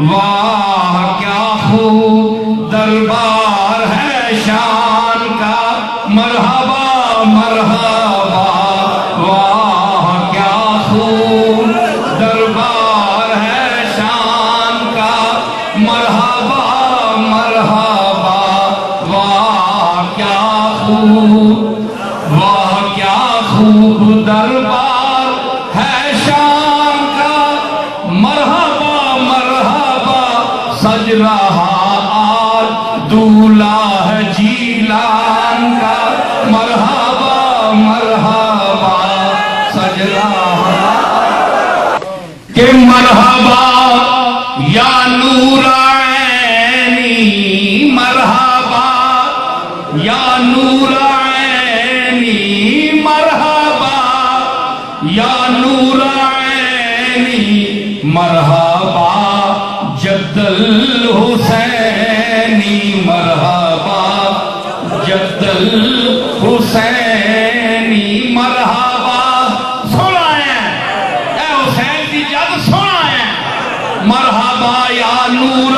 واہ کیا خوب دربار ہے شان کا مرحبا مرحبا واہ کیا خوب دربار ہے شان کا مرحبا مرحبا واہ کیا خوب دربار ہے شان کا مرحبا مرحبا سج رہا آج دولہا ہے جیلان کا مرحبا مرحبا سج رہا کہ مرحبا یا نور عینی مرحبا یا نور عینی مرحبا یا نور عینی مرحبا جد الحسینی مرحبا جد الحسینی مرحبا سنا ہے اے حسین دی جد سنا ہے مرحبا یا نور